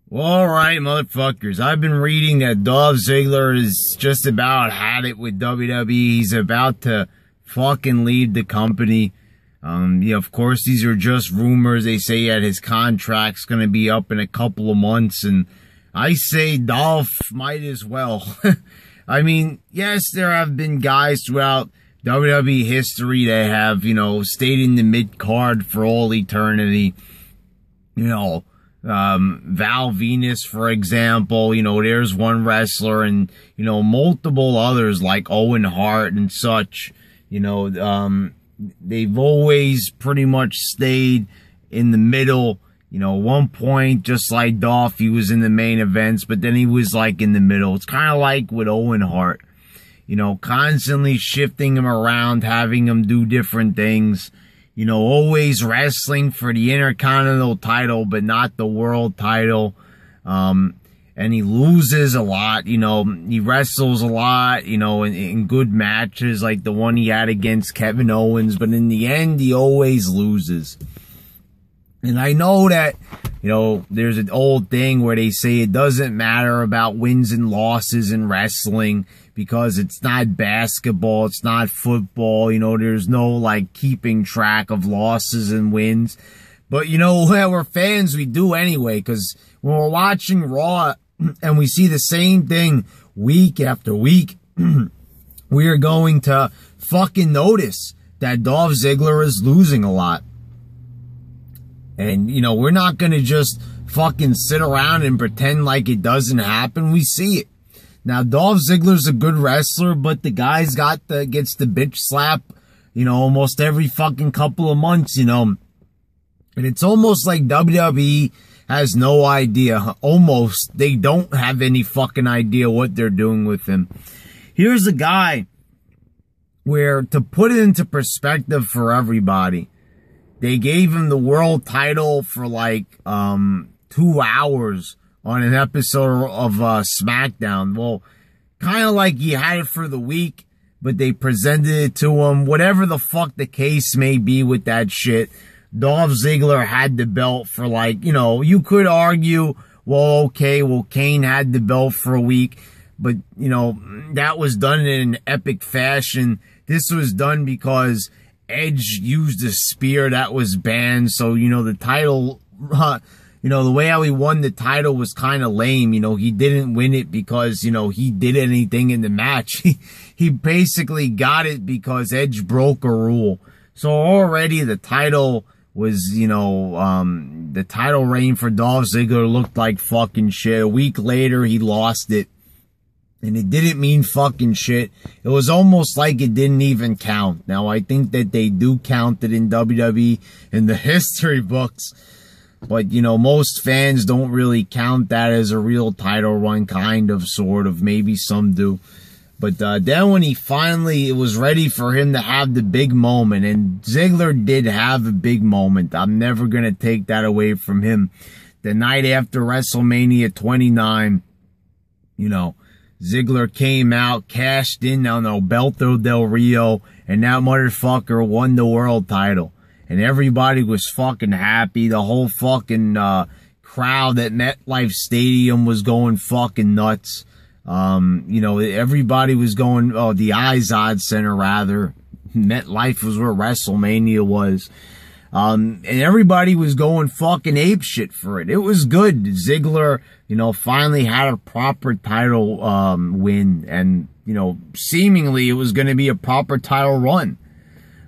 All right, motherfuckers. I've been reading that Dolph Ziggler is just about had it with WWE. He's about to fucking leave the company. Of course, these are just rumors. They say that his contract's going to be up in a couple of months, and I say Dolph might as well. I mean, yes, there have been guys throughout WWE history that have, stayed in the mid-card for all eternity. Val Venus, for example, there's one wrestler, and, multiple others like Owen Hart and such, they've always pretty much stayed in the middle. One point, just like Dolph, he was in the main events, but then he was like in the middle. It's kind of like with Owen Hart, constantly shifting him around, having him do different things. Always wrestling for the Intercontinental title, but not the world title. And he loses a lot, he wrestles a lot, in good matches like the one he had against Kevin Owens, but in the end, he always loses. And I know that, there's an old thing where they say it doesn't matter about wins and losses in wrestling because it's not basketball, it's not football, there's no, like, keeping track of losses and wins. But, we're fans, we do anyway, because when we're watching Raw and we see the same thing week after week, we are going to fucking notice that Dolph Ziggler is losing a lot. And, we're not going to just fucking sit around and pretend like it doesn't happen. We see it. Now, Dolph Ziggler's a good wrestler, but the guy's gets the bitch slap, almost every fucking couple of months, And it's almost like WWE has no idea. Almost. They don't have any fucking idea what they're doing with him. Here's a guy where, to put it into perspective for everybody, they gave him the world title for like 2 hours on an episode of SmackDown. Well, kind of like he had it for the week, but they presented it to him. Whatever the fuck the case may be with that shit, Dolph Ziggler had the belt for like, you could argue, well, okay, Kane had the belt for a week, but, that was done in an epic fashion. This was done because Edge used a spear that was banned, so, the title, the way how he won the title was kind of lame. He didn't win it because, he did anything in the match. He basically got it because Edge broke a rule. So already the title was, the title reign for Dolph Ziggler looked like fucking shit. A week later, he lost it. And it didn't mean fucking shit. It was almost like it didn't even count. Now, I think that they do count it in WWE in the history books. But, most fans don't really count that as a real title run, kind of, sort of. Maybe some do. But then when it was ready for him to have the big moment. And Ziggler did have a big moment. I'm never going to take that away from him. The night after WrestleMania 29, Ziggler came out, cashed in on Alberto Del Rio, and that motherfucker won the world title. And everybody was fucking happy. The whole fucking crowd at MetLife Stadium was going fucking nuts. Everybody was going, the Izod Center rather. MetLife was where WrestleMania was. And everybody was going fucking apeshit for it. It was good. Ziggler, finally had a proper title win. And, seemingly it was going to be a proper title run.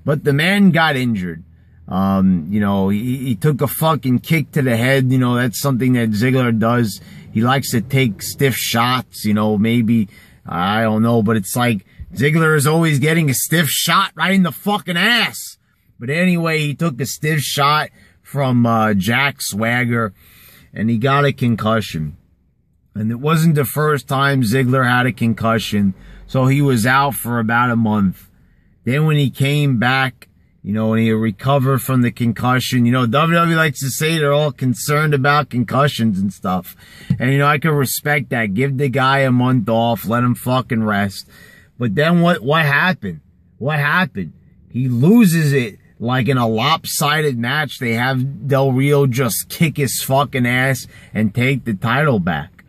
But the man got injured. He took a fucking kick to the head. That's something that Ziggler does. He likes to take stiff shots, maybe, I don't know. But it's like Ziggler is always getting a stiff shot right in the fucking ass. But anyway, he took a stiff shot from Jack Swagger, and he got a concussion. And it wasn't the first time Ziggler had a concussion, so he was out for about a month. Then when he came back, and he recovered from the concussion, WWE likes to say they're all concerned about concussions and stuff. And, I can respect that. Give the guy a month off, let him fucking rest. But then what happened? What happened? He loses it like in a lopsided match, they have Del Rio just kick his fucking ass and take the title back.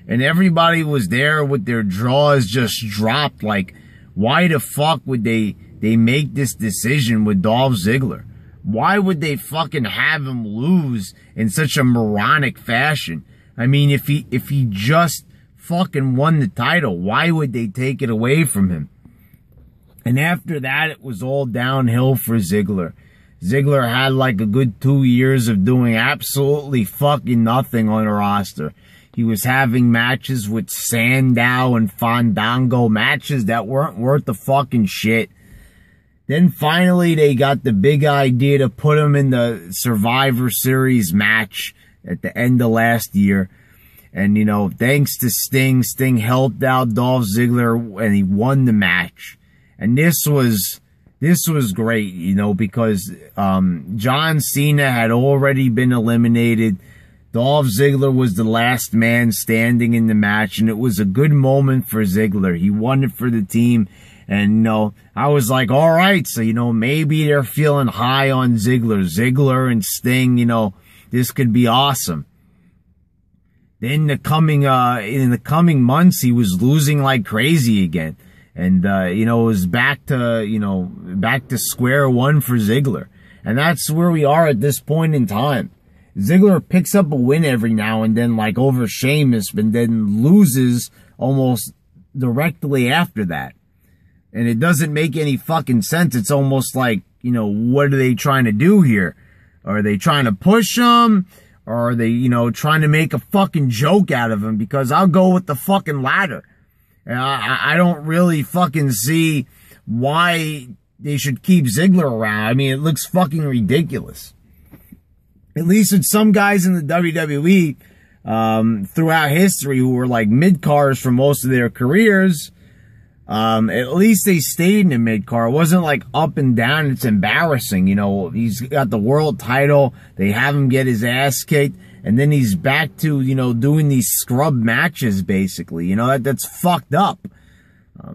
And everybody was there with their jaws just dropped. Like, why the fuck would they make this decision with Dolph Ziggler? Why would they fucking have him lose in such a moronic fashion? I mean, if he just fucking won the title, why would they take it away from him? And after that, it was all downhill for Ziggler. Ziggler had like a good 2 years of doing absolutely fucking nothing on the roster. He was having matches with Sandow and Fandango, matches that weren't worth the fucking shit. Then finally, they got the big idea to put him in the Survivor Series match at the end of last year. And, you know, thanks to Sting, Sting helped out Dolph Ziggler and he won the match. And this was great, you know, because John Cena had already been eliminated. Dolph Ziggler was the last man standing in the match, and it was a good moment for Ziggler. He won it for the team, and, you know, I was like, all right, so, you know, maybe they're feeling high on Ziggler. Ziggler and Sting, you know, this could be awesome. Then in the coming months, he was losing like crazy again. And, you know, it was back to square one for Ziggler. And that's where we are at this point in time. Ziggler picks up a win every now and then, like over Sheamus, and then loses almost directly after that. And it doesn't make any fucking sense. It's almost like, you know, what are they trying to do here? Are they trying to push him? Or are they, you know, trying to make a fucking joke out of him? Because I'll go with the fucking latter. I don't really fucking see why they should keep Ziggler around. I mean, it looks fucking ridiculous. At least with some guys in the WWE throughout history who were like mid-cars for most of their careers, at least they stayed in the mid-car. It wasn't like up and down. It's embarrassing. You know, he's got the world title. They have him get his ass kicked. And then he's back to, you know, doing these scrub matches, basically. You know, that's fucked up.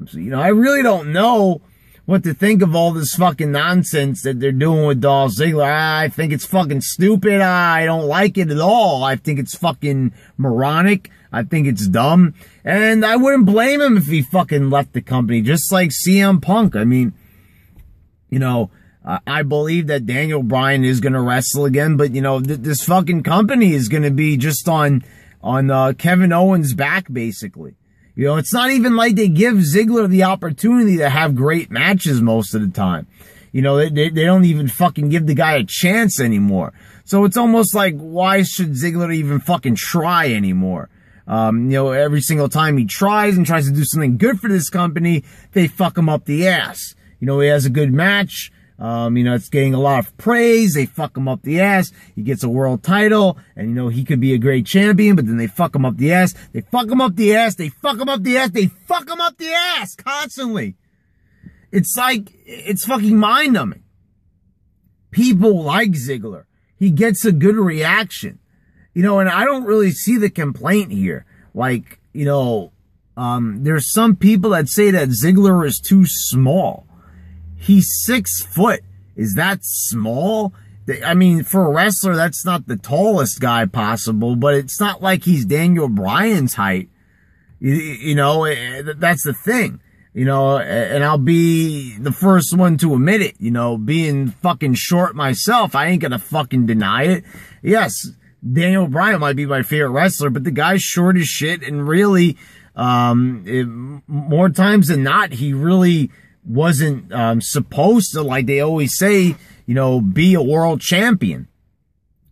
So, you know, I really don't know what to think of all this fucking nonsense that they're doing with Dolph Ziggler. I think it's fucking stupid. I don't like it at all. I think it's fucking moronic. I think it's dumb. And I wouldn't blame him if he fucking left the company, just like CM Punk. I mean, you know, I believe that Daniel Bryan is going to wrestle again, but, you know, this fucking company is going to be just on Kevin Owens' back, basically. You know, it's not even like they give Ziggler the opportunity to have great matches most of the time. You know, they don't even fucking give the guy a chance anymore. So it's almost like, why should Ziggler even fucking try anymore? You know, every single time he tries and tries to do something good for this company, they fuck him up the ass. You know, he has a good match. You know, it's getting a lot of praise. They fuck him up the ass. He gets a world title, and, you know, he could be a great champion, but then they fuck him up the ass. They fuck him up the ass. They fuck him up the ass. They fuck him up the ass constantly. It's like, it's fucking mind-numbing. People like Ziggler. He gets a good reaction. You know, and I don't really see the complaint here. Like, you know, there's some people that say that Ziggler is too small. He's 6 foot. Is that small? I mean, for a wrestler, that's not the tallest guy possible, but it's not like he's Daniel Bryan's height. You know, that's the thing. You know, and I'll be the first one to admit it. You know, being fucking short myself, I ain't gonna fucking deny it. Yes, Daniel Bryan might be my favorite wrestler, but the guy's short as shit, and really, more times than not, he really wasn't supposed to, like they always say, you know, be a world champion.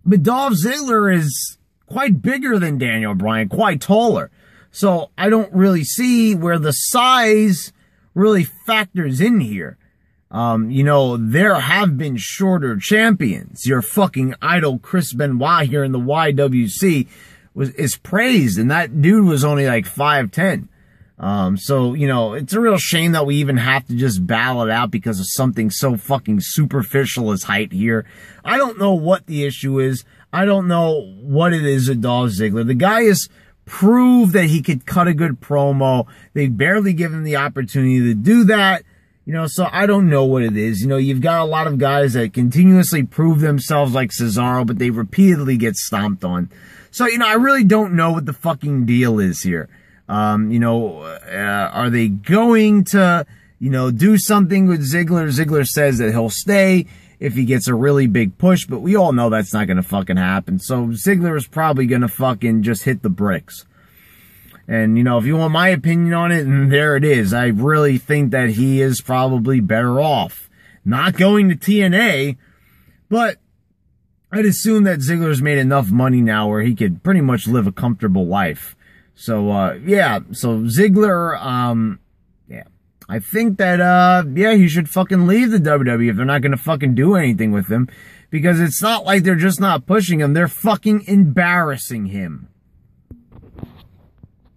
But Dolph Ziggler is quite bigger than Daniel Bryan, quite taller. So I don't really see where the size really factors in here. You know, there have been shorter champions. Your fucking idol Chris Benoit here in the YWC is praised, and that dude was only like 5'10". So, you know, it's a real shame that we even have to just battle it out because of something so fucking superficial as height here. I don't know what the issue is. I don't know what it is with Dolph Ziggler. The guy has proved that he could cut a good promo. They barely give him the opportunity to do that. You know, so I don't know what it is. You know, you've got a lot of guys that continuously prove themselves like Cesaro, but they repeatedly get stomped on. So, you know, I really don't know what the fucking deal is here. You know, are they going to, you know, do something with Ziggler? Ziggler says that he'll stay if he gets a really big push, but we all know that's not going to fucking happen. So Ziggler is probably going to fucking just hit the bricks. And, you know, if you want my opinion on it, and there it is. I really think that he is probably better off not going to TNA, but I'd assume that Ziggler's made enough money now where he could pretty much live a comfortable life. So, yeah, so Ziggler, yeah, I think that, yeah, he should fucking leave the WWE if they're not going to fucking do anything with him, because it's not like they're just not pushing him. They're fucking embarrassing him.